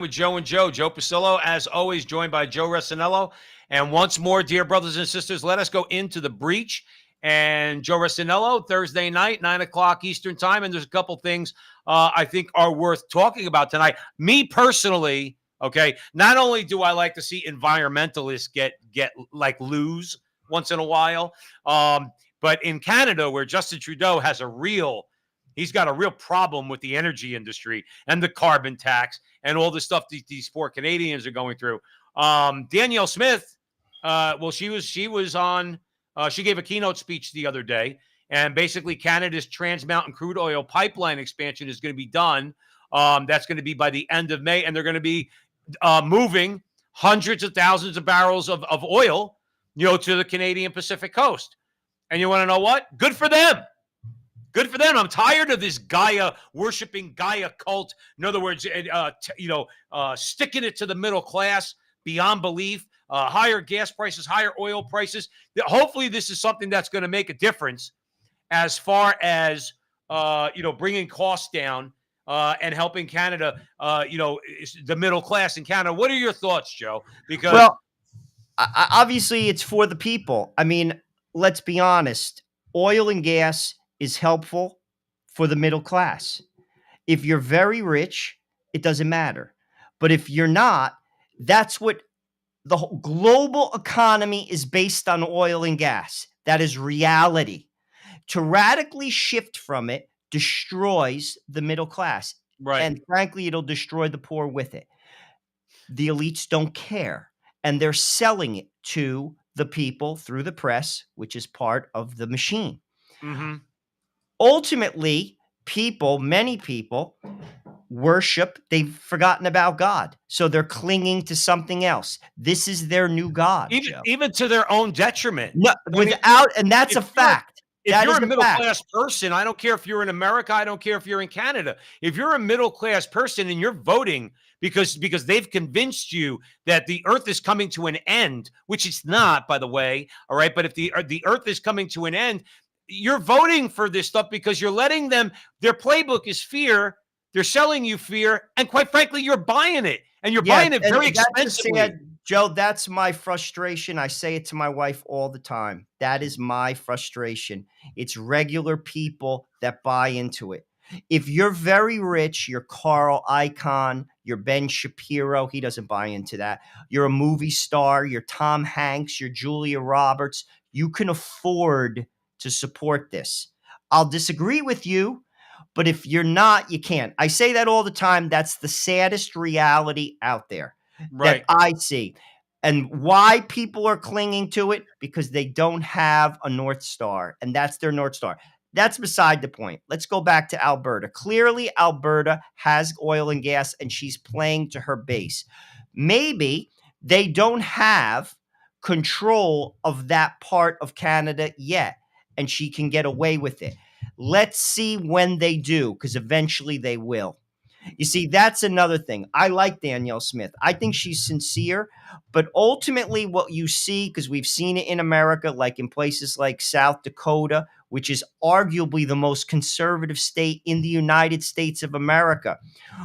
With Joe and Joe Pasillo, as always, joined by Joe Resinello. And once more, dear brothers and sisters, let us go into the breach. And Joe Resinello, Thursday night, 9 o'clock Eastern time. And there's a couple things I think are worth talking about tonight. Me personally, okay, not only do I like to see environmentalists get like lose once in a while, but in Canada, where Justin Trudeau has he's got a real problem with the energy industry and the carbon tax and all the stuff these poor Canadians are going through. Danielle Smith, she was on. She gave a keynote speech the other day, and basically Canada's Trans Mountain crude oil pipeline expansion is going to be done. That's going to be by the end of May, and they're going to be moving hundreds of thousands of barrels of oil, to the Canadian Pacific coast. And you want to know what? Good for them. Good for them. I'm tired of this worshiping Gaia cult. In other words, sticking it to the middle class beyond belief. Higher gas prices, higher oil prices. Hopefully, this is something that's going to make a difference as far as bringing costs down and helping Canada. The middle class in Canada. What are your thoughts, Joe? Because obviously, it's for the people. I mean, let's be honest. Oil and gas is helpful for the middle class. If you're very rich, it doesn't matter. But if you're not, that's what the whole global economy is based on, oil and gas. That is reality. To radically shift from it destroys the middle class. Right. And frankly, it'll destroy the poor with it. The elites don't care. And they're selling it to the people through the press, which is part of the machine. Mm-hmm. Ultimately, many people worship, they've forgotten about God. So they're clinging to something else. This is their new God. Even to their own detriment. No, and that's a fact. If you're a middle-class person, I don't care if you're in America, I don't care if you're in Canada. If you're a middle-class person and you're voting because they've convinced you that the earth is coming to an end, which it's not, by the way, all right? But if the earth is coming to an end, you're voting for this stuff because you're letting them, their playbook is fear. They're selling you fear. And quite frankly, you're buying it. And you're buying it very expensively. Joe, that's my frustration. I say it to my wife all the time. That is my frustration. It's regular people that buy into it. If you're very rich, you're Carl Icahn, you're Ben Shapiro, he doesn't buy into that. You're a movie star, you're Tom Hanks, you're Julia Roberts. You can afford to support this. I'll disagree with you, but if you're not, you can't. I say that all the time. That's the saddest reality out there that I see. And why people are clinging to it? Because they don't have a North Star, and that's their North Star. That's beside the point. Let's go back to Alberta. Clearly, Alberta has oil and gas, and she's playing to her base. Maybe they don't have control of that part of Canada yet, and she can get away with it. Let's see when they do, because eventually they will. You see, that's another thing. I like Danielle Smith. I think she's sincere, but ultimately what you see, because we've seen it in America, like in places like South Dakota, which is arguably the most conservative state in the United States of America.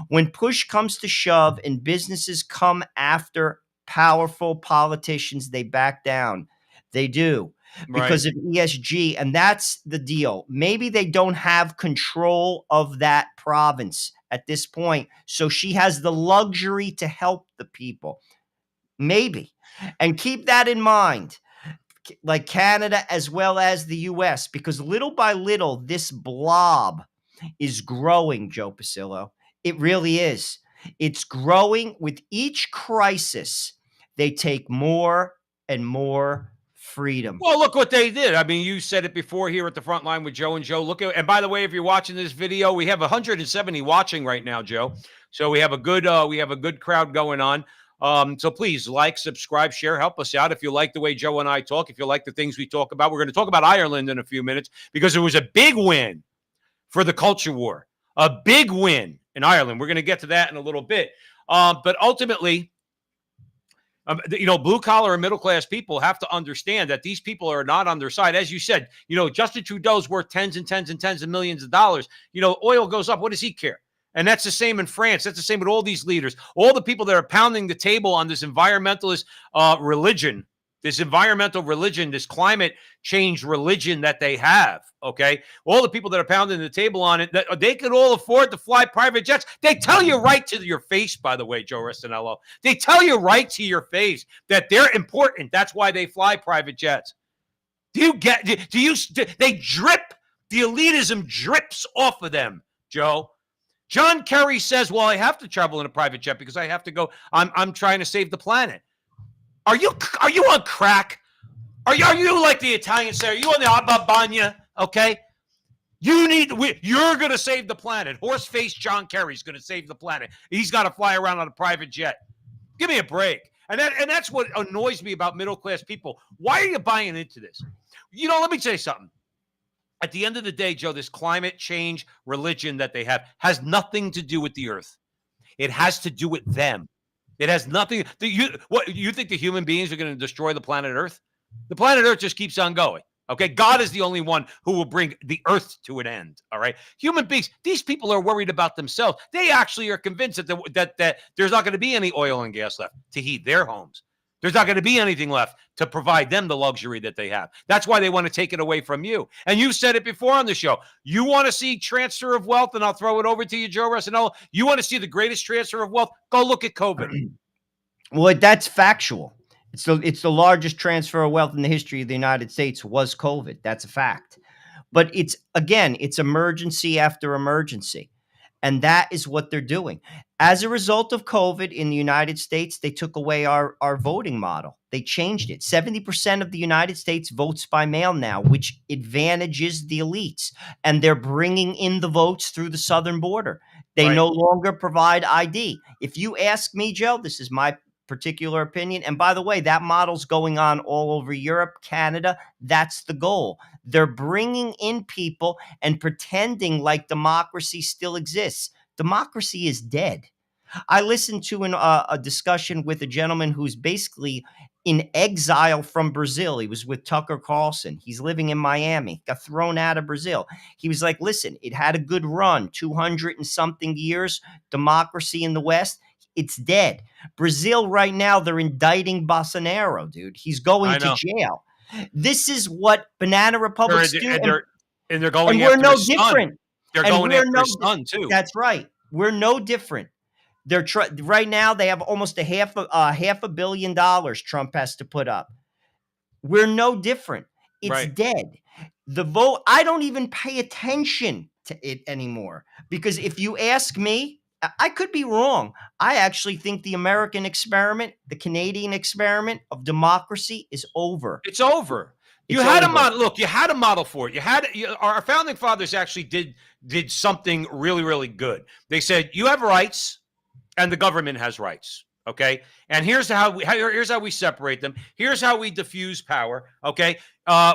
When push comes to shove and businesses come after powerful politicians, they back down. They do. Because of ESG, and that's the deal. Maybe they don't have control of that province at this point, so she has the luxury to help the people. Maybe. And keep that in mind, like Canada as well as the U.S., because little by little, this blob is growing, Joe Pasillo. It really is. It's growing with each crisis. They take more and more freedom. Well, look what they did. I mean, you said it before here at the front line with Joe and Joe. Look at, and by the way, if you're watching this video, we have 170 watching right now, Joe. So we have a good crowd going on. So please like, subscribe, share, help us out. If you like the way Joe and I talk, if you like the things we talk about, we're going to talk about Ireland in a few minutes because it was a big win for the culture war, a big win in Ireland. We're going to get to that in a little bit. But ultimately, blue collar and middle class people have to understand that these people are not on their side. As you said, Justin Trudeau's worth tens and tens and tens of millions of dollars. Oil goes up. What does he care? And that's the same in France. That's the same with all these leaders. All the people that are pounding the table on this environmentalist religion, this environmental religion, this climate change religion that they have, okay? All the people that are pounding the table on it, that they could all afford to fly private jets. They tell you right to your face, by the way, Joe Restinello. They tell you right to your face that they're important. That's why they fly private jets. They drip, the elitism drips off of them, Joe. John Kerry says, well, I have to travel in a private jet because I have to go. I'm trying to save the planet. Are you on crack? Are you like the Italians say? Are you on the Ababanya? Okay. You're going to save the planet. Horse-faced John Kerry's going to save the planet. He's got to fly around on a private jet. Give me a break. And that's what annoys me about middle-class people. Why are you buying into this? Let me tell you something. At the end of the day, Joe, this climate change religion that they have has nothing to do with the earth. It has to do with them. It has nothing. You think the human beings are going to destroy the planet Earth? The planet Earth just keeps on going. Okay, God is the only one who will bring the earth to an end. All right, human beings. These people are worried about themselves. They actually are convinced that there's not going to be any oil and gas left to heat their homes. There's not going to be anything left to provide them the luxury that they have. That's why they want to take it away from you. And you've said it before on the show. You want to see transfer of wealth, and I'll throw it over to you, Joe Ressinello. You want to see the greatest transfer of wealth? Go look at COVID. Well, that's factual. It's the largest transfer of wealth in the history of the United States was COVID. That's a fact. But it's emergency after emergency. And that is what they're doing. As a result of COVID in the United States, they took away our voting model. They changed it. 70% of the United States votes by mail now, which advantages the elites. And they're bringing in the votes through the southern border. They no longer provide ID. If you ask me, Joe, this is my particular opinion. And by the way, that model's going on all over Europe, Canada. That's the goal. They're bringing in people and pretending like democracy still exists. Democracy is dead. I listened to a discussion with a gentleman who's basically in exile from Brazil. He was with Tucker Carlson. He's living in Miami, got thrown out of Brazil. He was like, listen, it had a good run, 200 and something years, democracy in the West. It's dead. Brazil right now, they're indicting Bolsonaro, dude. He's going to jail. This is what banana republics do. And they're going and we're after no his different. Son. They're going after his son, too. That's right. We're no different. They're right now, they have almost half a billion dollars Trump has to put up. We're no different. It's dead. The vote, I don't even pay attention to it anymore. Because if you ask me, I could be wrong. I actually think the American experiment, the Canadian experiment of democracy is over. It's over. You had a model. Look, you had a model for it. Our founding fathers actually did something really, really good. They said you have rights, and the government has rights. Okay, and here's how we separate them. Here's how we diffuse power. Okay,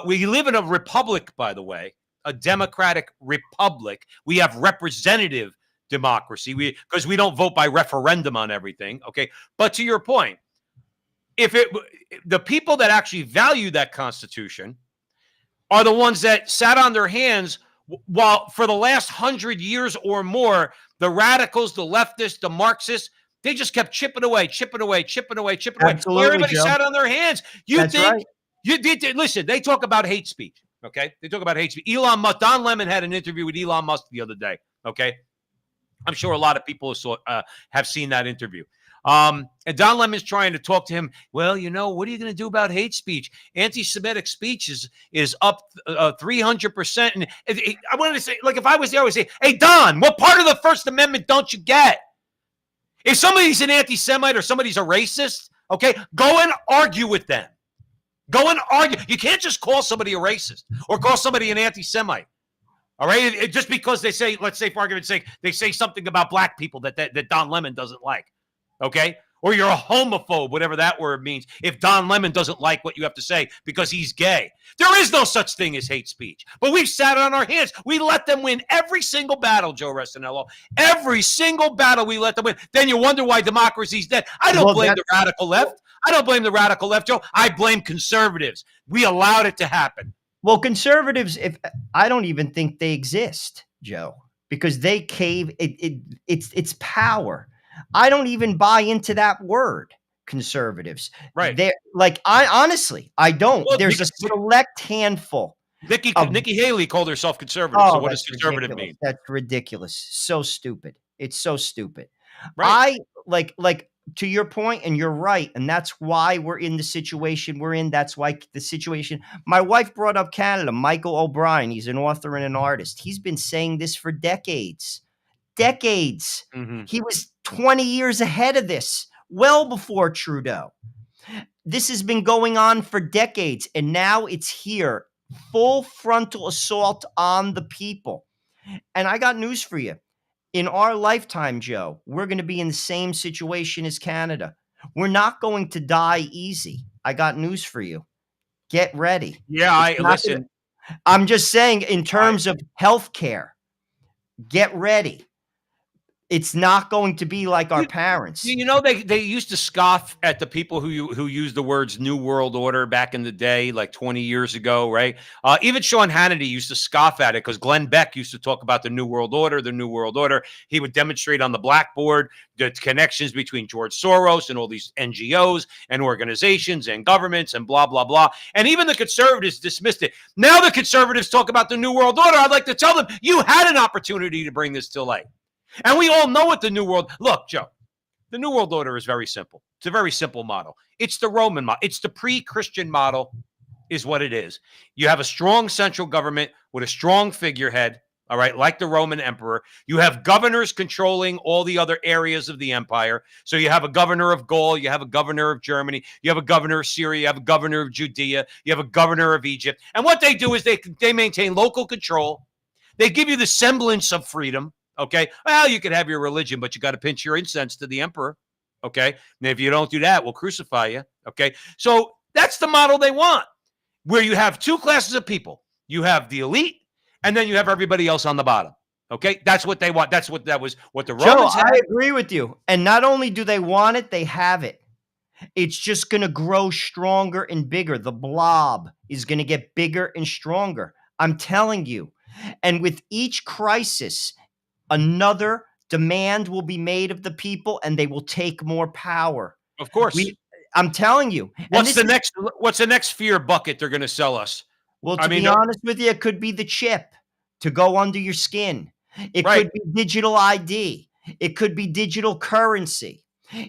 we live in a republic, by the way, a democratic republic. We have representative democracy because we don't vote by referendum on everything. Okay, but to your point, the people that actually value that Constitution are the ones that sat on their hands while for the last 100 years or more, the radicals, the leftists, the Marxists, they just kept chipping away. Absolutely, Everybody Joe. sat on their hands. Listen, they talk about hate speech. Okay, they talk about hate speech. Elon Musk, Don Lemon had an interview with Elon Musk the other day. Okay, I'm sure a lot of people have seen that interview. And Don Lemon's trying to talk to him. Well, what are you going to do about hate speech? Anti-Semitic speech is up 300%. And I wanted to say, like, if I was there, I would say, hey, Don, what part of the First Amendment don't you get? If somebody's an anti-Semite or somebody's a racist, okay, go and argue with them. Go and argue. You can't just call somebody a racist or call somebody an anti-Semite. All right, just because they say, let's say for argument's sake, they say something about black people that Don Lemon doesn't like, okay? Or you're a homophobe, whatever that word means, if Don Lemon doesn't like what you have to say because he's gay. There is no such thing as hate speech. But we've sat on our hands. We let them win every single battle, Joe Restinello. Every single battle we let them win. Then you wonder why democracy's dead. I don't blame the radical left. I don't blame the radical left, Joe. I blame conservatives. We allowed it to happen. Well, conservatives, I don't even think they exist, Joe. because they cave. It's power. I don't even buy into that word, conservatives. Right. They're like, I honestly, I don't. Well, There's a select handful of. Nikki Haley called herself conservative. So Oh, what does that's conservative ridiculous. mean? That's ridiculous. So stupid. It's so stupid. Right. I like to your point, and you're right, and that's why we're in the situation we're in. That's why the situation. My wife brought up Canada. Michael O'Brien. He's an author and an artist. He's been saying this for decades. Decades. Hmm. He was 20 years ahead of this, well before Trudeau. This has been going on for decades, and now it's here. Full frontal assault on the people. And I got news for you. In our lifetime, Joe, we're going to be in the same situation as Canada. We're not going to die easy. I got news for you. Get ready. Yeah, It's I not gonna, listen. I'm just saying, in I terms of healthcare, get ready. It's not going to be like our you, parents. you know they used to scoff at the people who used the words New World Order back in the day, like 20 years ago, right? Even Sean Hannity used to scoff at it because Glenn Beck used to talk about the New World Order, the New World Order. He would demonstrate on the blackboard the connections between George Soros and all these NGOs and organizations and governments and blah blah blah. And even the conservatives dismissed it. Now the conservatives talk about the New World Order. I'd like to tell them you had an opportunity to bring this to light. And we all know what the New World. Look, Joe, the New World Order is very simple. It's a very simple model. It's the Roman model. It's the pre-Christian model, is what it is. You have a strong central government with a strong figurehead, all right, like the Roman emperor. You have governors controlling all the other areas of the empire. So you have a governor of Gaul, you have a governor of Germany, you have a governor of Syria, you have a governor of Judea, you have a governor of Egypt. And what they do is they maintain local control. They give you the semblance of freedom. Okay. Well, you can have your religion, but you got to pinch your incense to the emperor. Okay. And if you don't do that, we'll crucify you. Okay. So that's the model they want, where you have two classes of people. You have the elite, and then you have everybody else on the bottom. Okay. That's what they want. That was what the Joe, Romans had. I agree with you. And not only do they want it, they have it. It's just going to grow stronger and bigger. The blob is going to get bigger and stronger. I'm telling you. And with each crisis, another demand will be made of the people, and they will take more power. Of course. I'm telling you. And What's the next fear bucket they're going to sell us? well, I to mean, be honest with you, it could be the chip to go under your skin. It right. could be digital ID. It could be digital currency.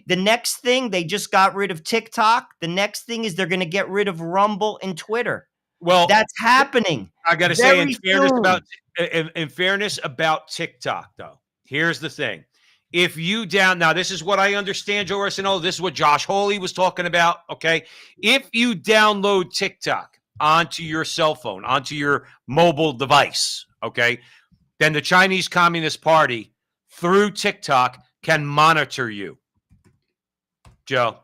The next thing, they just got rid of TikTok. The next thing is they're going to get rid of Rumble and Twitter. Well, That's happening. I got to say, in soon. fairness about TikTok, though, here's the thing. If you now, this is what I understand, Joe Arsenault. This is what Josh Hawley was talking about. Okay. If you download TikTok onto your cell phone, onto your mobile device, okay, then the Chinese Communist Party through TikTok can monitor you. Joe.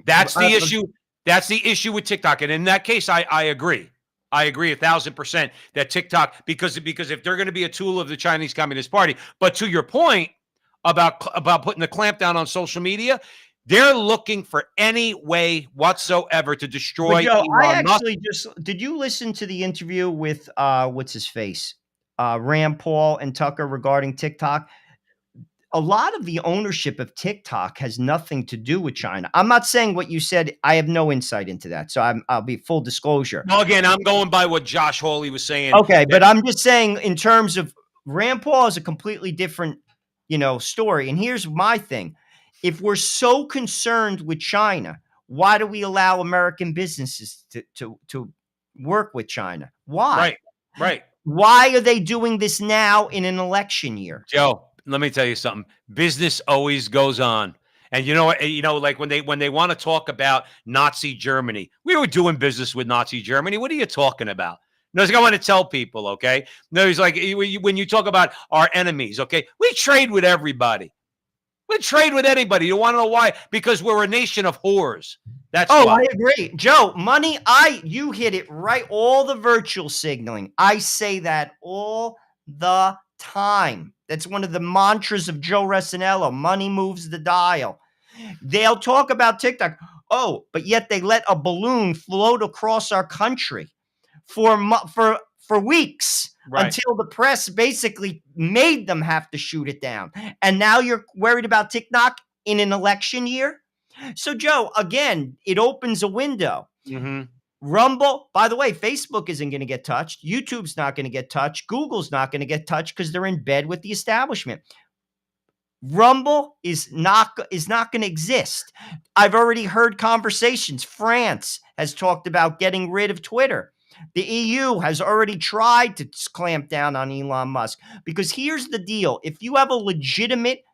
That's the issue. That's the issue with TikTok. And in that case, I agree. I agree 1,000% that TikTok, because if they're going to be a tool of the Chinese Communist Party, but to your point about putting the clamp down on social media, they're looking for any way whatsoever to destroy Joe, Elon Musk. Did you listen to the interview with what's his face? Rand Paul and Tucker regarding TikTok? A lot of the ownership of TikTok has nothing to do with China. I'm not saying what you said. I have no insight into that. So I'll be full disclosure. Well, again, I'm going by what Josh Hawley was saying. Okay, but I'm just saying in terms of Rand Paul is a completely different, story. And here's my thing. If we're so concerned with China, why do we allow American businesses to work with China? Why? Right. Why are they doing this now in an election year? Joe, let me tell you something. Business always goes on. And like when they want to talk about Nazi Germany, we were doing business with Nazi Germany. What are you talking about? No, I want to tell people, okay? No, he's like, when you talk about our enemies, okay, we trade with everybody. We trade with anybody. You want to know why? Because we're a nation of whores. That's why. I agree. Joe, money, you hit it right. All the virtual signaling. I say that all the time. That's one of the mantras of Joe Resinello. Money moves the dial. They'll talk about TikTok. Oh, but yet they let a balloon float across our country for for weeks Right. until the press basically made them have to shoot it down. And now you're worried about TikTok in an election year? So, Joe, again, it opens a window. Mm-hmm. Rumble, by the way, Facebook isn't going to get touched. YouTube's not going to get touched. Google's not going to get touched because they're in bed with the establishment. Rumble is not going to exist. I've already heard conversations. France has talked about getting rid of Twitter. The EU has already tried to clamp down on Elon Musk, because here's the deal. If you have a legitimate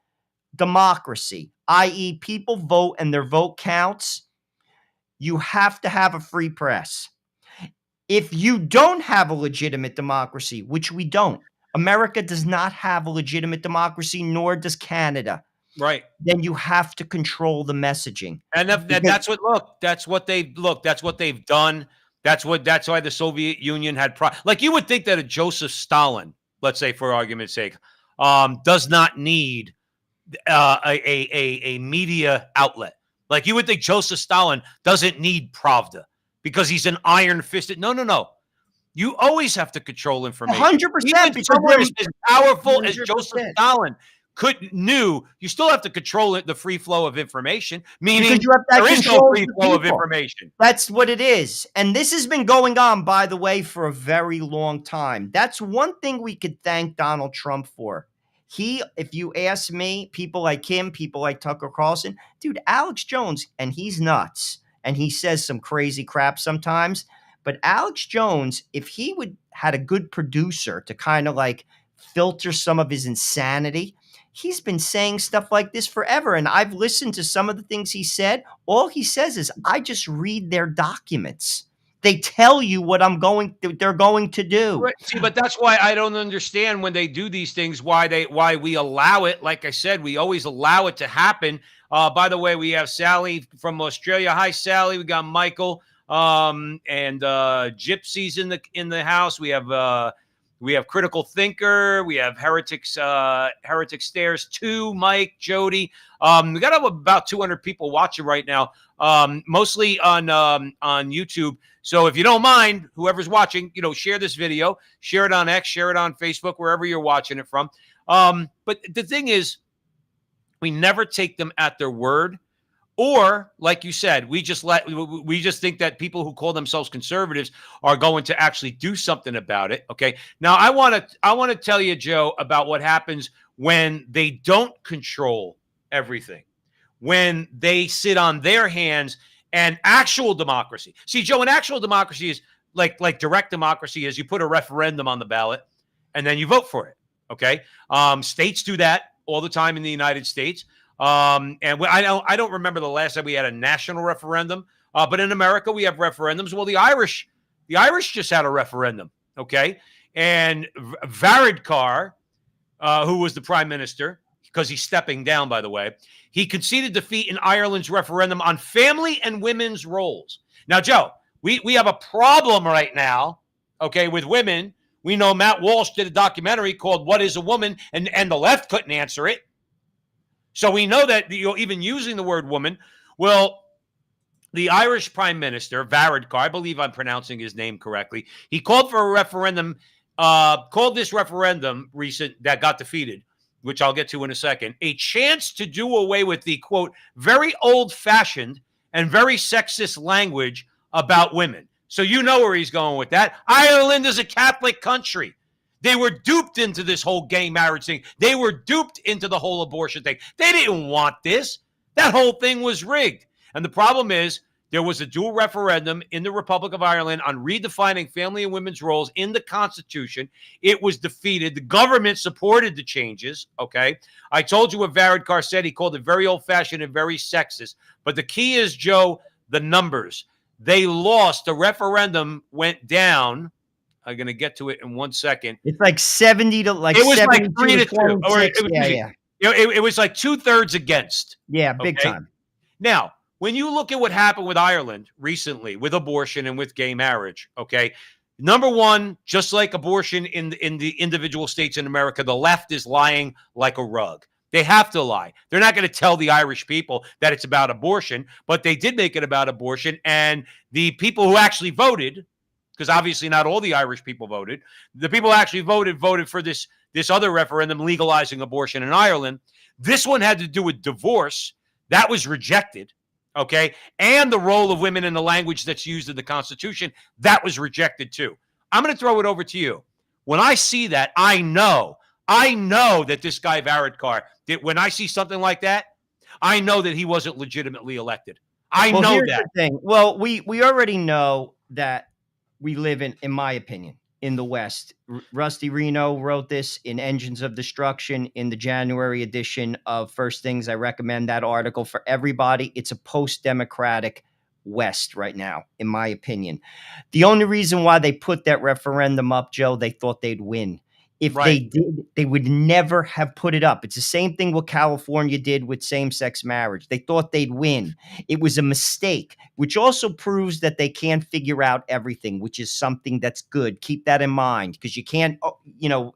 democracy, i.e., people vote and their vote counts, you have to have a free press. If you don't have a legitimate democracy, which we don't, America does not have a legitimate democracy, nor does Canada. Right. Then you have to control the messaging. And that's what they've done. That's why the Soviet Union had like, you would think that a Joseph Stalin, let's say for argument's sake, does not need a media outlet. Like, you would think Joseph Stalin doesn't need Pravda because he's an iron-fisted. No. You always have to control information. 100%. Even someone as powerful as 100%. Joseph Stalin you still have to control the free flow of information, meaning you have that there is no free flow of information. That's what it is. And this has been going on, by the way, for a very long time. That's one thing we could thank Donald Trump for. If you ask me, people like him, people like Tucker Carlson, dude, Alex Jones, and he's nuts, and he says some crazy crap sometimes. But Alex Jones, if he had a good producer to kind of like filter some of his insanity, he's been saying stuff like this forever. And I've listened to some of the things he said. All he says is, I just read their documents. They tell you what they're going to do. Right. See, but that's why I don't understand when they do these things, why we allow it. Like I said, we always allow it to happen. By the way, we have Sally from Australia. Hi, Sally. We got Michael and Gypsy's in the house. We have Critical Thinker. We have Heretic Stairs 2, Mike, Jody. We got about 200 people watching right now, mostly on YouTube. So if you don't mind, whoever's watching, share this video, share it on X, share it on Facebook, wherever you're watching it from. But the thing is, we never take them at their word. Or, like you said, we just think that people who call themselves conservatives are going to actually do something about it. Okay. Now, I want to tell you, Joe, about what happens when they don't control everything, when they sit on their hands. And actual democracy. See, Joe, an actual democracy is like direct democracy is you put a referendum on the ballot and then you vote for it. Okay. States do that all the time in the United States. And I don't remember the last time we had a national referendum, but in America we have referendums. Well, the Irish just had a referendum. Okay. And Varadkar, who was the prime minister, because he's stepping down, by the way, he conceded defeat in Ireland's referendum on family and women's roles. Now, Joe, we have a problem right now, okay, with women. We know Matt Walsh did a documentary called What is a Woman? And the left couldn't answer it. So we know that even using the word woman. Well, the Irish prime minister, Varadkar, I believe I'm pronouncing his name correctly, he called for a referendum, called this referendum recent that got defeated, which I'll get to in a second, a chance to do away with the, quote, very old-fashioned and very sexist language about women. So you know where he's going with that. Ireland is a Catholic country. They were duped into this whole gay marriage thing. They were duped into the whole abortion thing. They didn't want this. That whole thing was rigged. And the problem is, there was a dual referendum in the Republic of Ireland on redefining family and women's roles in the Constitution. It was defeated. The government supported the changes, okay? I told you what Varadkar said. He called it very old-fashioned and very sexist. But the key is, Joe, the numbers. They lost. The referendum went down. I'm going to get to it in 1 second. It's like 70 to like it was 70 like 3 to 2. Or it was like 2/3 against. Yeah, big time. Now, when you look at what happened with Ireland recently with abortion and with gay marriage, okay, number one, just like abortion in the individual states in America, the left is lying like a rug. They have to lie. They're not going to tell the Irish people that it's about abortion, but they did make it about abortion. And the people who actually voted because obviously not all the Irish people voted. The people who actually voted for this other referendum legalizing abortion in Ireland. This one had to do with divorce. That was rejected. Okay. And the role of women in the language that's used in the Constitution, that was rejected too. I'm going to throw it over to you. When I see that, I know that this guy Varadkar, that when I see something like that, I know that he wasn't legitimately elected. I Well, know here's that. the thing. Well, we already know that we live in my opinion, in the West. Rusty Reno wrote this in Engines of Destruction in the January edition of First Things. I recommend that article for everybody. It's a post-democratic West right now, in my opinion. The only reason why they put that referendum up, Joe, they thought they'd win. If Right. they did, they would never have put it up. It's the same thing what California did with same-sex marriage. They thought they'd win. It was a mistake, which also proves that they can't figure out everything, which is something that's good. Keep that in mind, because you can't,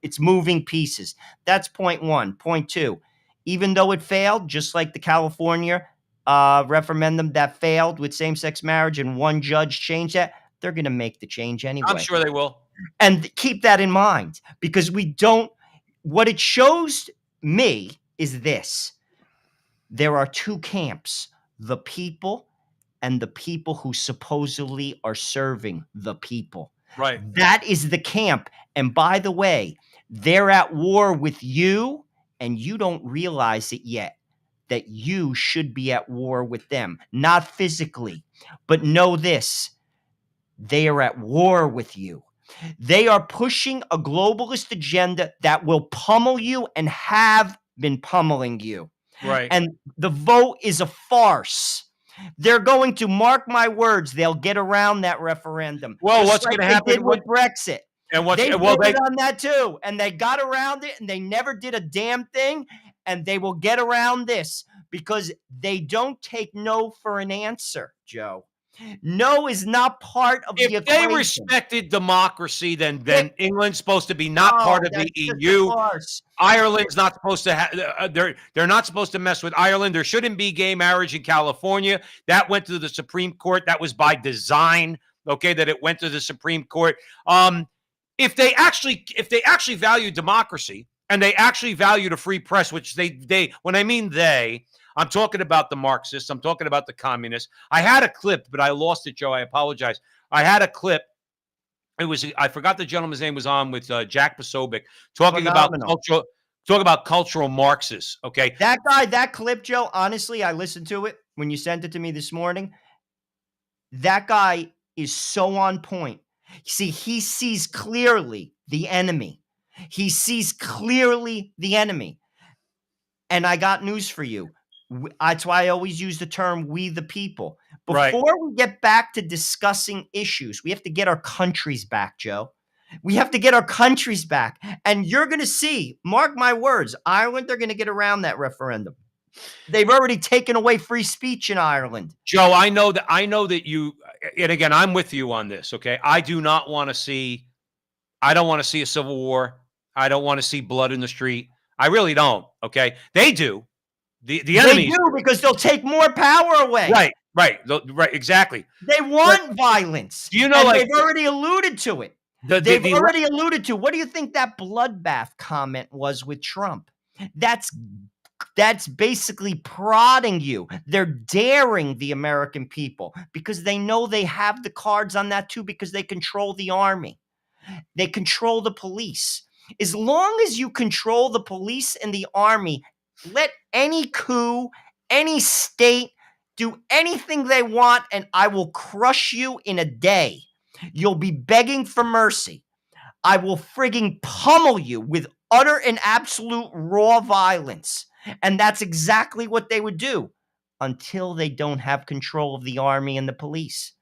it's moving pieces. That's point one. Point two, even though it failed, just like the California referendum that failed with same-sex marriage and one judge changed that, they're going to make the change anyway. I'm sure they will. And keep that in mind, because what it shows me is this. There are two camps, the people and the people who supposedly are serving the people. Right. That is the camp. And by the way, they're at war with you, and you don't realize it yet, that you should be at war with them. Not physically, but know this. They are at war with you. They are pushing a globalist agenda that will pummel you and have been pummeling you. Right. And the vote is a farce. They're going to, mark my words, they'll get around that referendum. Well, just what's like going to they happen did with Brexit. They voted on that too, and they got around it, and they never did a damn thing, and they will get around this because they don't take no for an answer, Joe. No is not part of the If equation. they respected democracy, then England's supposed to be not part of the EU. Ireland's not supposed to have. They're not supposed to mess with Ireland. There shouldn't be gay marriage in California. That went to the Supreme Court. That was by design. Okay, that it went to the Supreme Court. If they actually value democracy and they actually value the free press, which they when I mean they. I'm talking about the Marxists. I'm talking about the communists. I had a clip, but I lost it, Joe. I apologize. I had a clip. I forgot the gentleman's name was on with Jack Posobiec talking about cultural Marxists. Okay. That clip, Joe, honestly, I listened to it when you sent it to me this morning. That guy is so on point. See, he sees clearly the enemy. He sees clearly the enemy. And I got news for you. That's why I always use the term "we the people." Before we get back to discussing issues, we have to get our countries back, Joe. We have to get our countries back. And you're going to see, mark my words, Ireland, they're going to get around that referendum. They've already taken away free speech in Ireland. Joe, I know that you, and again, I'm with you on this, okay? I don't want to see a civil war. I don't want to see blood in the street. I really don't, okay? They do. The enemies do, because they'll take more power away. Right, exactly. They want violence. You know, they've already alluded to it. They've already alluded to. What do you think that bloodbath comment was with Trump? That's basically prodding you. They're daring the American people because they know they have the cards on that too, because they control the army. They control the police. As long as you control the police and the army, let any coup, any state do anything they want, and I will crush you in a day. You'll be begging for mercy. I will frigging pummel you with utter and absolute raw violence. And that's exactly what they would do until they don't have control of the army and the police.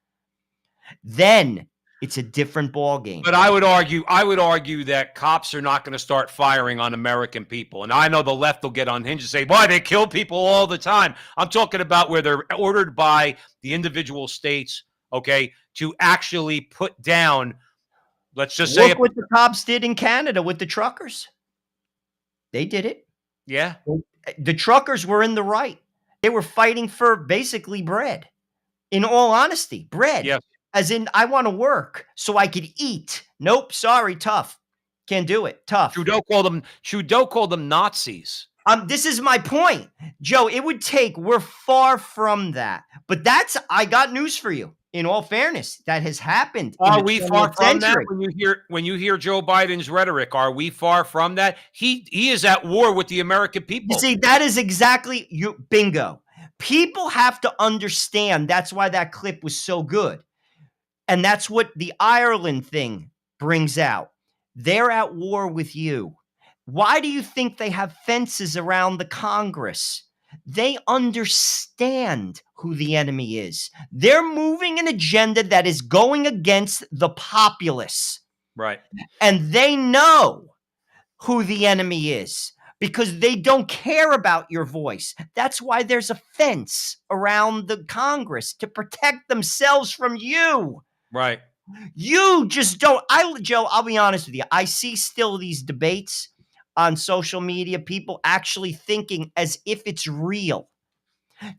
Then it's a different ballgame. But I would argue that cops are not going to start firing on American people. And I know the left will get unhinged and say, boy, they kill people all the time. I'm talking about where they're ordered by the individual states, okay, to actually put down, let's just say. Look what the cops did in Canada with the truckers. They did it. Yeah. The truckers were in the right. They were fighting for basically bread. In all honesty, bread. Yes. As in, I want to work so I could eat. Nope, sorry, tough. Can't do it. Tough. Trudeau called them Nazis. This is my point, Joe. It would take. We're far from that, but I got news for you. In all fairness, that has happened in Are the we far 20th from that? century. When you hear Joe Biden's rhetoric, are we far from that? He is at war with the American You people. see, that is exactly you. Bingo. People have to understand. That's why that clip was so good, and that's what the Ireland thing brings out. They're at war with you. Why do you think they have fences around the Congress? They understand who the enemy is. They're moving an agenda that is going against the populace. Right. And they know who the enemy is because they don't care about your voice. That's why there's a fence around the Congress to protect themselves from you. Right. You just don't. Joe, I'll be honest with you. I see still these debates on social media, people actually thinking as if it's real.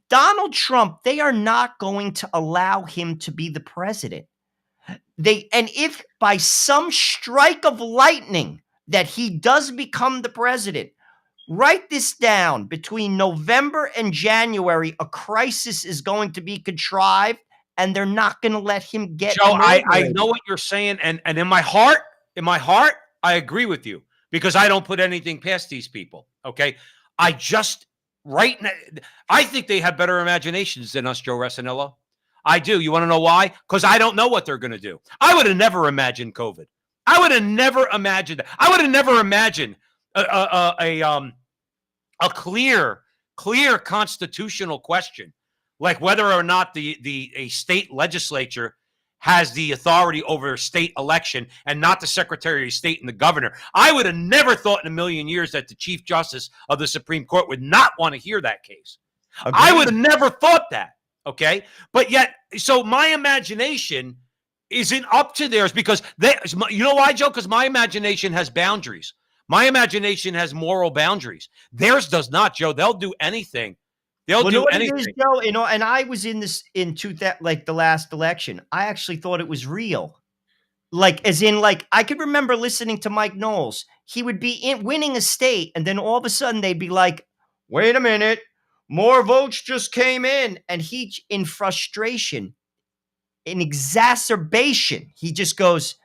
Donald Trump, they are not going to allow him to be the president. And if by some strike of lightning that he does become the president, write this down. Between November and January, a crisis is going to be contrived, and they're not going to let him get Joe, I inaugurated. know what you're saying, and in my heart, I agree with you because I don't put anything past these people. Okay, I just right now, I think they have better imaginations than us, Joe Resinello. I do. You want to know why? Because I don't know what they're going to do. I would have never imagined COVID. I would have never imagined that. I would have never imagined a clear constitutional question like whether or not a state legislature has the authority over a state election and not the Secretary of State and the governor. I would have never thought in a million years that the Chief Justice of the Supreme Court would not want to hear that case. Agreed. I would have never thought that. Okay. But yet, so my imagination isn't up to theirs because you know why, Joe? Because my imagination has boundaries. My imagination has moral boundaries. Theirs does not, Joe. They'll do anything. They'll do anything. It is, Joe, and I was in this like the last election. I actually thought it was real. Like, as in, like, I could remember listening to Mike Knowles. He would be winning a state, and then all of a sudden they'd be like, wait a minute, more votes just came in. And he, in frustration, in exacerbation, he just goes,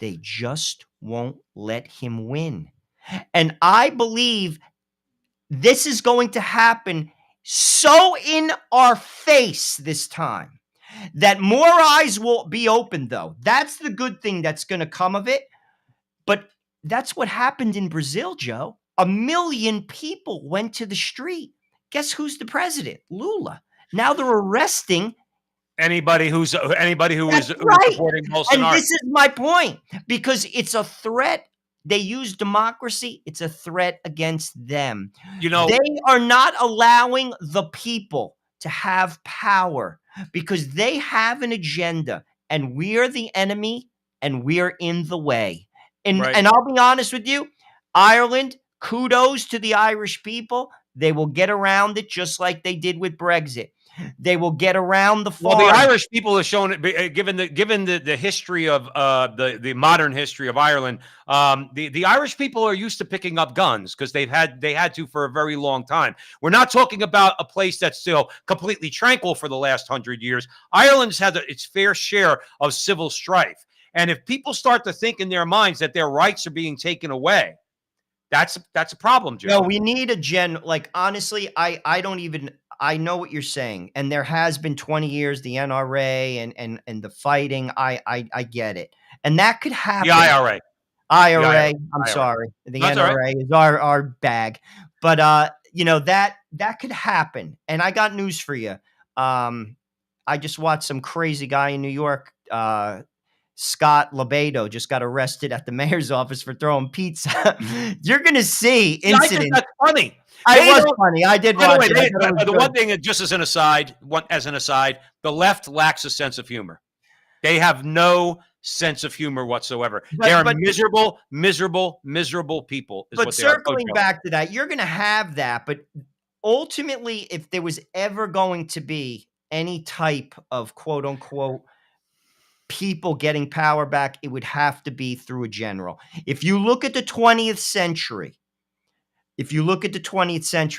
they just won't let him win. And I believe this is going to happen so in our face this time that more eyes will be opened, though. That's the good thing that's going to come of it. But that's what happened in Brazil, Joe. 1 million people went to the street. Guess who's the president? Lula. Now they're arresting anybody who is right. supporting Bolsonaro. And this is my point, because it's a threat. They use democracy. It's a threat against them. You know, they are not allowing the people to have power because they have an agenda, and we are the enemy, and we're in the way. And right. And I'll be honest with you, Ireland, kudos to the Irish people. They will get around it just like they did with Brexit. They will get around the farm. Well, the Irish people have shown it, given the history of the modern history of Ireland. The Irish people are used to picking up guns because they had to for a very long time. We're not talking about a place that's still completely tranquil for the last 100 years. Ireland's had its fair share of civil strife, and if people start to think in their minds that their rights are being taken away, that's a problem, Joe. No, we need a like, honestly, I know what you're saying, and there has been 20 years, the NRA and the fighting. I get it, and that could happen. The IRA. I'm sorry, the NRA right. is our bag, but that could happen. And I got news for you. I just watched some crazy guy in New York. Scott Lebedo just got arrested at the mayor's office for throwing pizza. You're going to see incidents. I think that's funny. It was funny. I did watch it. The one thing, just as an aside, the left lacks a sense of humor. They have no sense of humor whatsoever. They're miserable people. But circling back to that, you're going to have that. But ultimately, if there was ever going to be any type of quote unquote people getting power back, it would have to be through a general. If you look at the 20th century,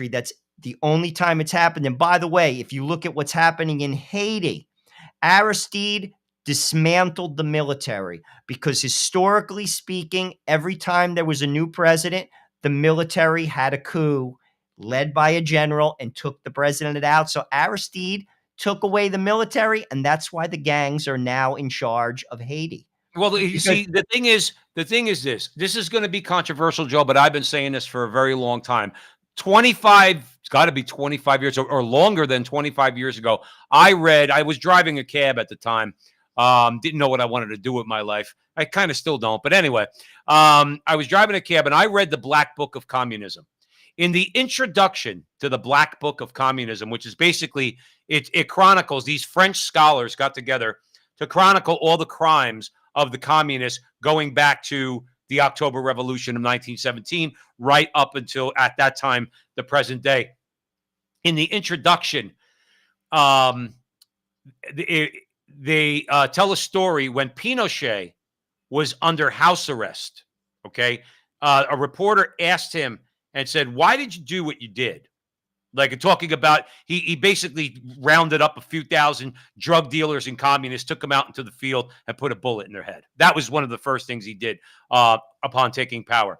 that's the only time it's happened. And by the way, if you look at what's happening in Haiti, Aristide dismantled the military because historically speaking, every time there was a new president, the military had a coup led by a general and took the president out. So Aristide took away the military, and that's why the gangs are now in charge of Haiti. Well, you Because see, the thing is this. This is going to be controversial, Joe, but I've been saying this for a very long time. 25, it's got to be 25 years or longer than 25 years ago. I was driving a cab at the time. Didn't know what I wanted to do with my life. I kind of still don't. But anyway, I was driving a cab and I read the Black Book of Communism. In the introduction to the Black Book of Communism, which is basically, it chronicles, these French scholars got together to chronicle all the crimes of the communists going back to the October Revolution of 1917, right up until, at that time, the present day. In the introduction, they tell a story when Pinochet was under house arrest. Okay, a reporter asked him and said, "Why did you do what you did?" Like talking about, he basically rounded up a few thousand drug dealers and communists, took them out into the field, and put a bullet in their head. That was one of the first things he did upon taking power.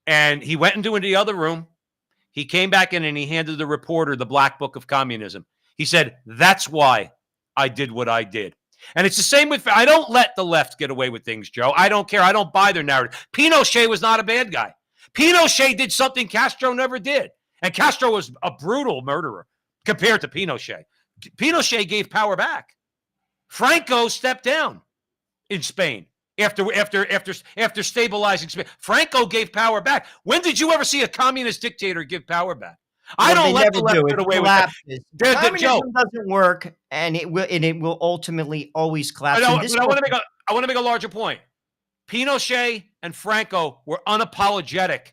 And he went into the other room. He came back in and he handed the reporter the Black Book of Communism. He said, "That's why I did what I did." And it's the same with, I don't let the left get away with things, Joe. I don't care. I don't buy their narrative. Pinochet was not a bad guy. Pinochet did something Castro never did. And Castro was a brutal murderer compared to Pinochet. Pinochet gave power back. Franco stepped down in Spain after stabilizing Spain. Franco gave power back. When did you ever see a communist dictator give power back? I don't let the left get away with that. Communism doesn't work, and it will ultimately always collapse. But I want to make a larger point. Pinochet and Franco were unapologetic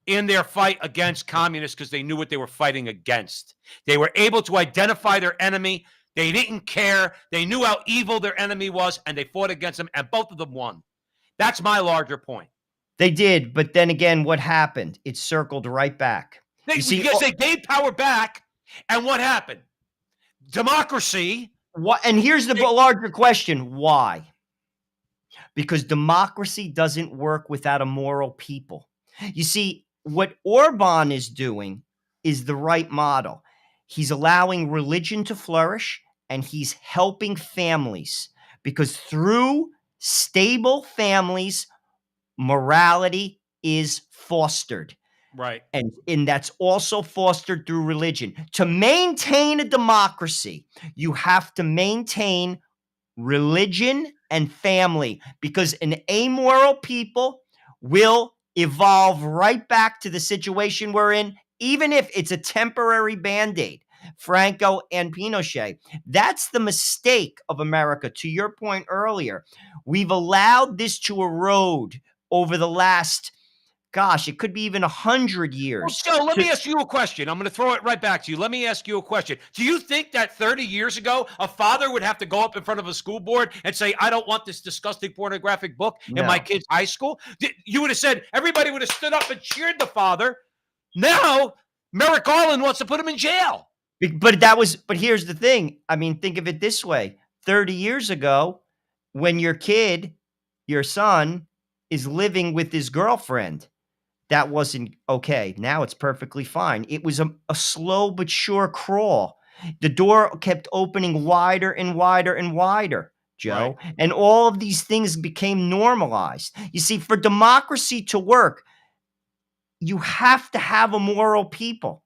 in their fight against communists because they knew what they were fighting against. They were able to identify their enemy. They didn't care. They knew how evil their enemy was, and they fought against them, and both of them won. That's my larger point. They did, but then again, what happened? It circled right back. They gave power back, and what happened? Democracy. And here's the larger question. Why? Because democracy doesn't work without a moral people. You see, what Orban is doing is the right model. He's allowing religion to flourish, and he's helping families, because through stable families, morality is fostered. Right. And that's also fostered through religion. To maintain a democracy, you have to maintain religion and family, because an amoral people will evolve right back to the situation we're in, even if it's a temporary band-aid. Franco and Pinochet. That's the mistake of America. To your point earlier, we've allowed this to erode over the last, gosh, it could be even 100 years. Well, Joe, let me ask you a question. I'm going to throw it right back to you. Let me ask you a question. Do you think that 30 years ago, a father would have to go up in front of a school board and say, "I don't want this disgusting pornographic book in my kid's high school"? You would have said, everybody would have stood up and cheered the father. Now, Merrick Garland wants to put him in jail. But here's the thing. I mean, think of it this way. 30 years ago, when your kid, your son, is living with his girlfriend, that wasn't okay. Now it's perfectly fine. It was a slow but sure crawl. The door kept opening wider and wider and wider, Joe. Right. And all of these things became normalized. You see, for democracy to work, you have to have a moral people.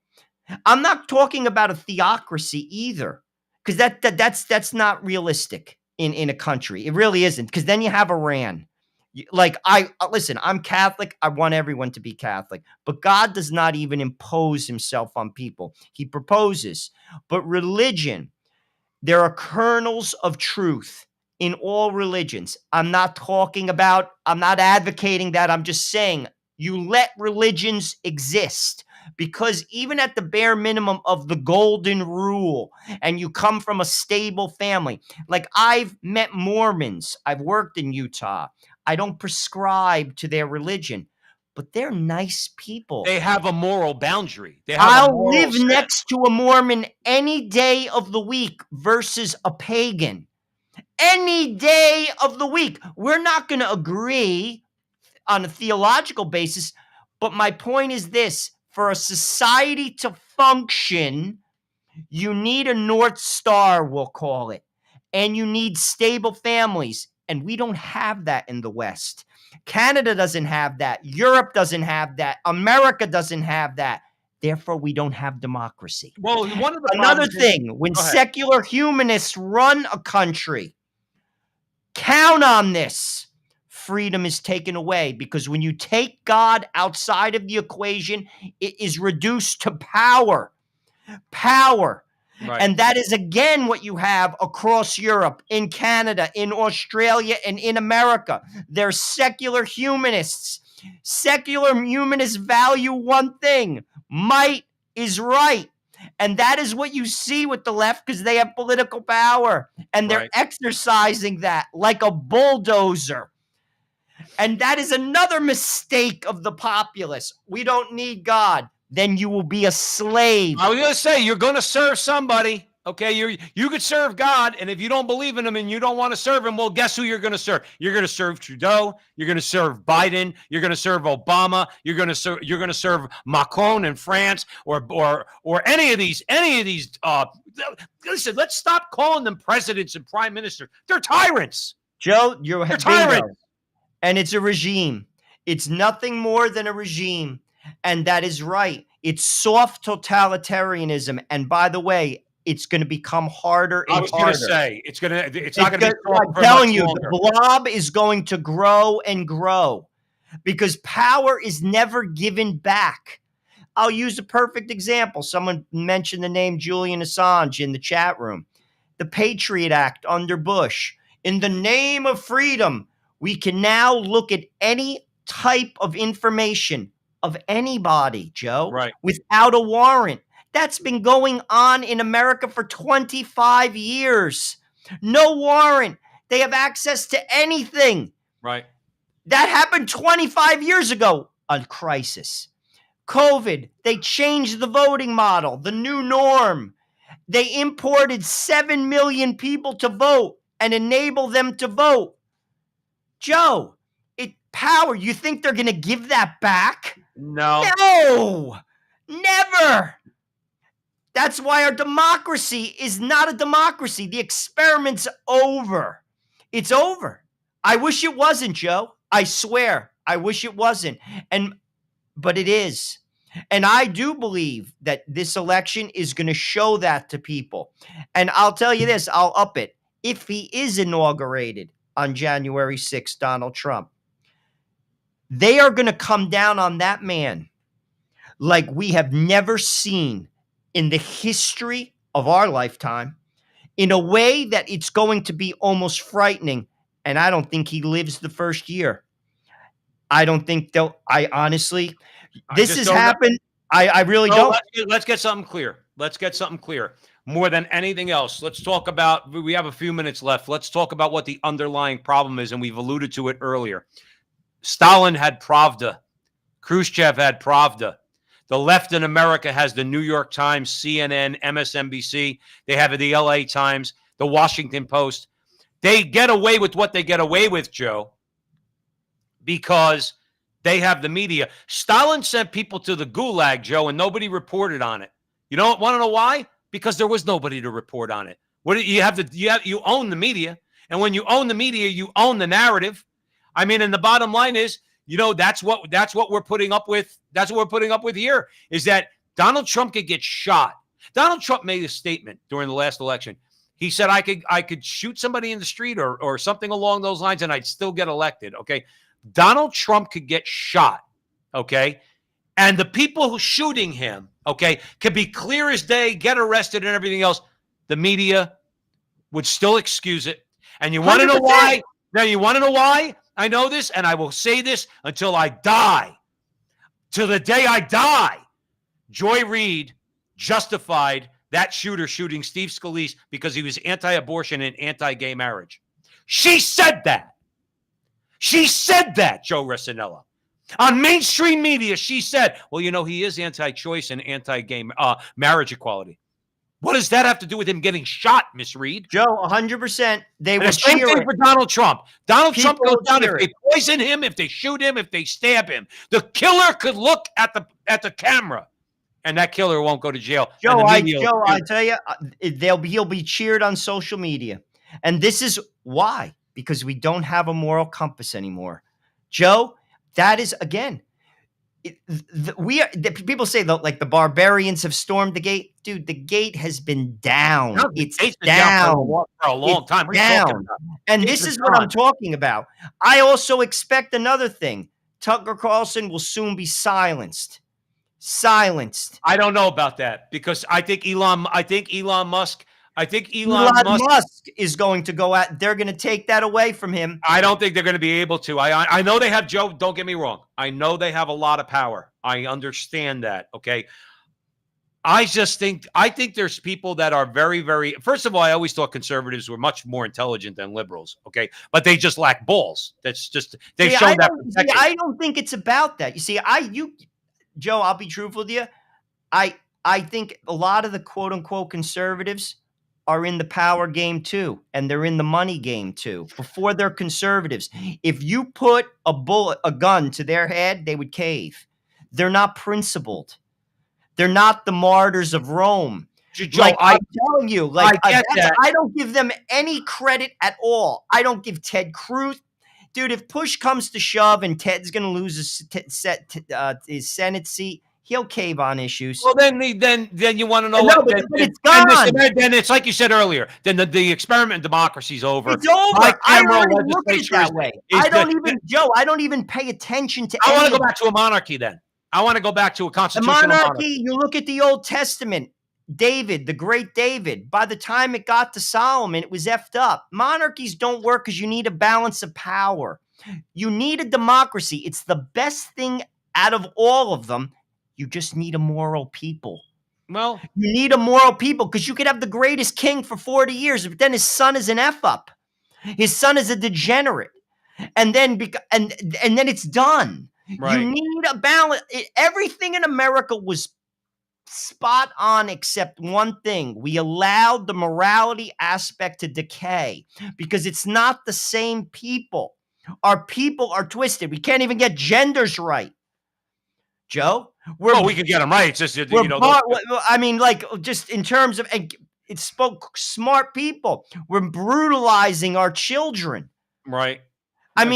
I'm not talking about a theocracy either, because that's not realistic in a country. It really isn't, because then you have Iran. Like, listen, I'm Catholic. I want everyone to be Catholic, but God does not even impose himself on people. He proposes. But religion, there are kernels of truth in all religions. I'm not advocating that. I'm just saying you let religions exist, because even at the bare minimum of the golden rule, and you come from a stable family, like I've met Mormons, I've worked in Utah. I don't prescribe to their religion, but they're nice people. They have a moral boundary. They have a I'll moral live sense. next to a Mormon any day of the week versus a pagan. Any day of the week. We're not going to agree on a theological basis, but my point is this: for a society to function, you need a North Star, we'll call it, and you need stable families. And we don't have that in the West. Canada doesn't have that. Europe doesn't have that. America doesn't have that. Therefore, we don't have democracy. Well, one of the Another problems thing, when Go ahead. secular humanists run a country, count on this. Freedom is taken away, because when you take God outside of the equation, it is reduced to power. Power. Right. And that is again what you have across Europe, in Canada, in Australia, and in America. They're secular humanists. Secular humanists value one thing: might is right. And that is what you see with the left, because they have political power and they're Right. exercising that like a bulldozer. And that is another mistake of the populace. We don't need God. Then you will be a slave. I was going to say, you're going to serve somebody. Okay, you could serve God, and if you don't believe in him and you don't want to serve him, well, guess who you're going to serve? You're going to serve Trudeau. You're going to serve Biden. You're going to serve Obama. You're going to serve Macron in France, or any of these. Listen, let's stop calling them presidents and prime ministers. They're tyrants. Joe, you're They're bingo. tyrants. And it's a regime. It's nothing more than a regime. And that is right. It's soft totalitarianism. And by the way, it's going to become harder and I was going harder. to say it's not going to be. I'm telling you, the blob is going to grow and grow, because power is never given back. I'll use a perfect example. Someone mentioned the name Julian Assange in the chat room. The Patriot Act under Bush. In the name of freedom, we can now look at any type of information of anybody, Joe, Right. without a warrant. That's been going on in America for 25 years. No warrant. They have access to anything. Right. That happened 25 years ago. A crisis. COVID, they changed the voting model, the new norm. They imported 7 million people to vote and enable them to vote. Joe, power, you think they're going to give that back? No, never. That's why our democracy is not a democracy. The experiment's over. It's over. I wish it wasn't, Joe. I swear. I wish it wasn't. But it is. And I do believe that this election is going to show that to people. And I'll tell you this, I'll up it. If he is inaugurated on January 6th, Donald Trump, they are going to come down on that man like we have never seen in the history of our lifetime, in a way that it's going to be almost frightening. And I don't think he lives the first year. I don't think I honestly, this has happened. I really don't. Let's get something clear. More than anything else, let's talk about, we have a few minutes left. Let's talk about what the underlying problem is. And we've alluded to it earlier. Stalin had Pravda. Khrushchev had Pravda. The left in America has the New York Times, CNN, MSNBC. They have the LA Times, the Washington Post. They get away with what they get away with, Joe, because they have the media. Stalin sent people to the gulag, Joe, and nobody reported on it. You don't want to know why? Because there was nobody to report on it. You own the media, and when you own the media, you own the narrative. I mean, and the bottom line is, that's what we're putting up with. That's what we're putting up with here, is that Donald Trump could get shot. Donald Trump made a statement during the last election. He said, I could shoot somebody in the street or something along those lines, and I'd still get elected. Okay. Donald Trump could get shot. Okay. And the people who shooting him, okay, could be clear as day, get arrested and everything else. The media would still excuse it. And you want to know why? Now, you want to know why? I know this, and I will say this until I die. Till the day I die. Joy Reid justified that shooter shooting Steve Scalise because he was anti-abortion and anti-gay marriage. She said that. She said that, Joe Resinella. On mainstream media, she said, well, he is anti-choice and anti-gay marriage equality. What does that have to do with him getting shot, Miss Reid? Joe, 100%. They And will the same cheer thing it. for Donald Trump. Donald Trump People goes will down if cheer they it. poison him, if they shoot him, if they stab him. The killer could look at the camera, and that killer won't go to jail. And Joe, the I media will Joe, cheer I tell you, he'll be cheered on social media, and this is why, because we don't have a moral compass anymore. Joe, that is again, people say like the barbarians have stormed the gate, dude. The gate has been down. No, the It's gate's been down. for a long It's time. What are you talking down. about? And Gate's this been is what I'm gone. talking about. I also expect another thing. Tucker Carlson will soon be silenced. Silenced. I don't know about that because I think Elon Musk. Elon Musk is going to go out. They're going to take that away from him. I don't think they're going to be able to. I know they have, Joe. Don't get me wrong. I know they have a lot of power. I understand that. Okay. I think there's people that are very, very. First of all, I always thought conservatives were much more intelligent than liberals. Okay, but they just lack balls. That's just they've shown that. I don't think it's about that. You see, Joe, I'll be truthful with you. I think a lot of the quote unquote conservatives are in the power game too, and they're in the money game too. Before they're conservatives, if you put a gun to their head, they would cave. They're not principled. They're not the martyrs of Rome. Joe, I'm telling you, I don't give them any credit at all. I don't give Ted Cruz. Dude, if push comes to shove and Ted's going to lose his Senate seat, he'll cave on issues. Well, then you want to know what? But it's gone. Then it's like you said earlier. Then the experiment in democracy is over. It's over. I already look at it that way. I don't even pay attention to. I want to go back to a monarchy. Then I want to go back to a constitutional monarchy. You look at the Old Testament. David, the great David, by the time it got to Solomon, it was effed up. Monarchies don't work because you need a balance of power. You need a democracy. It's the best thing out of all of them. You just need a moral people. Well, you need a moral people because you could have the greatest king for 40 years, but then his son is an F up. His son is a degenerate. And then it's done. Right. You need a balance. Everything in America was spot on except one thing. We allowed the morality aspect to decay because it's not the same people. Our people are twisted. We can't even get genders right. Joe? We can get them right. It's just, just in terms of, it spoke smart people. We're brutalizing our children. Right. And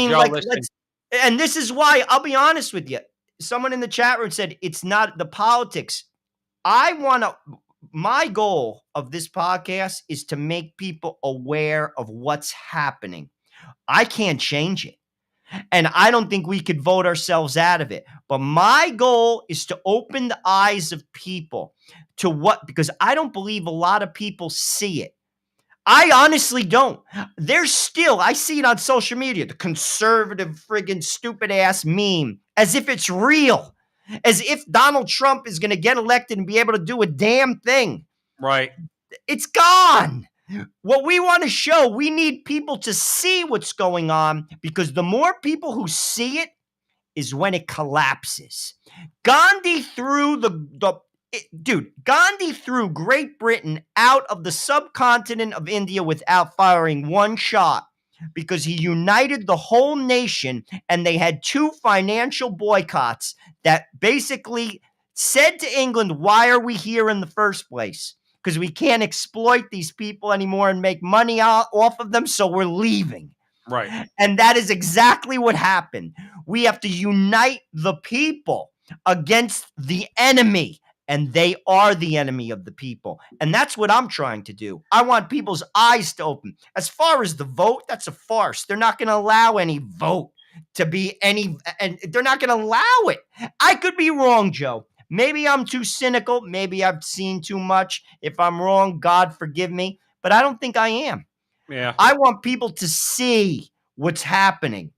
this is why, I'll be honest with you. Someone in the chat room said, it's not the politics. My goal of this podcast is to make people aware of what's happening. I can't change it. And I don't think we could vote ourselves out of it. But my goal is to open the eyes of people to because I don't believe a lot of people see it. I honestly don't. I see it on social media, the conservative friggin' stupid ass meme, as if it's real. As if Donald Trump is going to get elected and be able to do a damn thing. Right. It's gone. What we want to show, we need people to see what's going on because the more people who see it is when it collapses. Gandhi threw Gandhi threw Great Britain out of the subcontinent of India without firing one shot because he united the whole nation, and they had two financial boycotts that basically said to England, why are we here in the first place? Because we can't exploit these people anymore and make money off of them, so we're leaving. Right. And that is exactly what happened. We have to unite the people against the enemy, and they are the enemy of the people. And that's what I'm trying to do. I want people's eyes to open. As far as the vote, that's a farce. They're not going to allow any vote to be and they're not going to allow it. I could be wrong, Joe. Maybe I'm too cynical. Maybe I've seen too much. If I'm wrong, God forgive me. But I don't think I am. Yeah. I want people to see what's happening.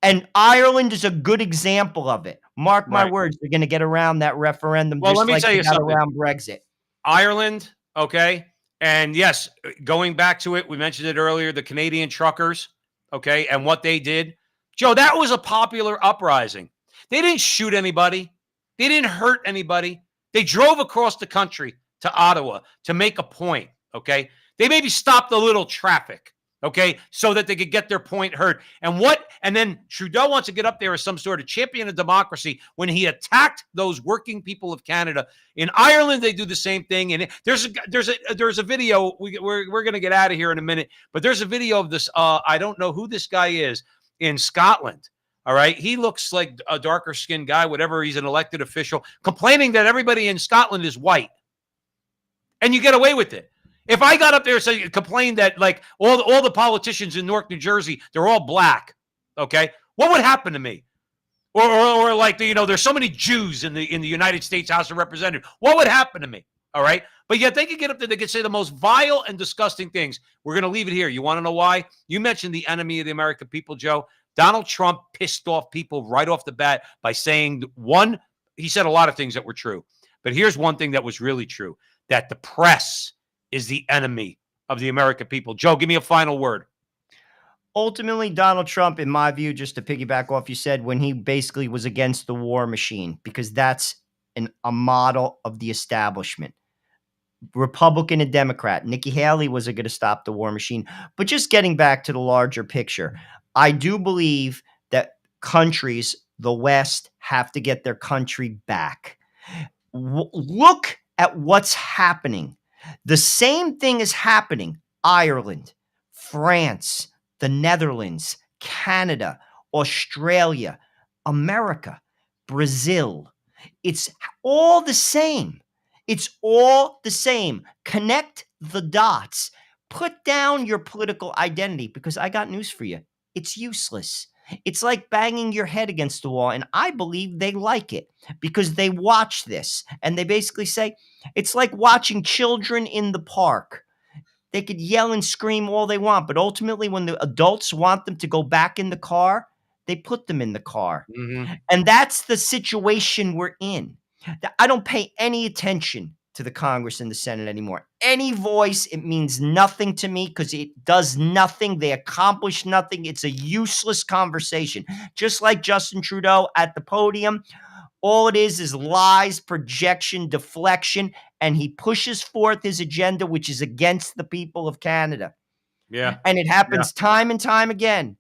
And Ireland is a good example of it. Mark my Right. words, they're gonna get around that referendum Well, let just me like tell they you got something. around Brexit. Ireland, okay? And yes, going back to it, we mentioned it earlier, the Canadian truckers, okay, and what they did. Joe, that was a popular uprising. They didn't shoot anybody. They didn't hurt anybody. They drove across the country to Ottawa to make a point, okay? They maybe stopped a little traffic, okay, so that they could get their point heard. And then Trudeau wants to get up there as some sort of champion of democracy when he attacked those working people of Canada. In Ireland, they do the same thing. And there's a video. We're going to get out of here in a minute, but there's a video of this. I don't know who this guy is in Scotland. All right, he looks like a darker skinned guy, whatever. He's an elected official, complaining that everybody in Scotland is white, and you get away with it. If I got up there and said, complained that like all the politicians in Newark, New Jersey, they're all black, okay, what would happen to me? Or like there's so many Jews in the United States House of Representatives. What would happen to me? All right, but yet they could get up there, they could say the most vile and disgusting things. We're going to leave it here. You want to know why? You mentioned the enemy of the American people, Joe. Donald Trump pissed off people right off the bat by saying he said a lot of things that were true, but here's one thing that was really true: that the press is the enemy of the American people. Joe, give me a final word. Ultimately, Donald Trump, in my view, just to piggyback off you said, when he basically was against the war machine, because that's a model of the establishment. Republican and Democrat. Nikki Haley wasn't going to stop the war machine. But just getting back to the larger picture, I do believe that countries, the West, have to get their country back. Look at what's happening. The same thing is happening. Ireland, France, the Netherlands, Canada, Australia, America, Brazil. It's all the same. It's all the same. Connect the dots. Put down your political identity, because I got news for you. It's useless. It's like banging your head against the wall. And I believe they like it because they watch this and they basically say, it's like watching children in the park. They could yell and scream all they want, but ultimately, when the adults want them to go back in the car, they put them in the car. Mm-hmm. And that's the situation we're in. I don't pay any attention to the Congress and the Senate anymore. Any voice, it means nothing to me because it does nothing. They accomplish nothing. It's a useless conversation. Just like Justin Trudeau at the podium, all it is lies, projection, deflection, and he pushes forth his agenda, which is against the people of Canada. Yeah. And it happens time and time again.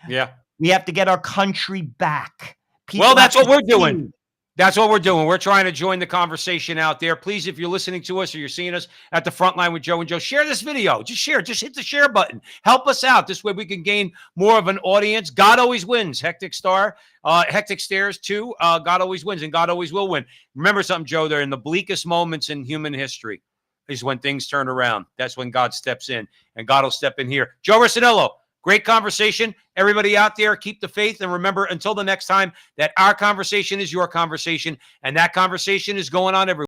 Yeah. We have to get our country back. Well, that's what we're see. doing. That's what we're doing. We're trying to join the conversation out there. Please, if you're listening to us or you're seeing us at the front line with Joe and Joe, share this video. Just share. Just hit the share button. Help us out. This way we can gain more of an audience. God always wins. Hectic Stairs too. God always wins, and God always will win. Remember something, Joe. They're in the bleakest moments in human history is when things turn around. That's when God steps in, and God will step in here. Joe Rossinello. Great conversation. Everybody out there, keep the faith. And remember, until the next time, that our conversation is your conversation. And that conversation is going on everywhere.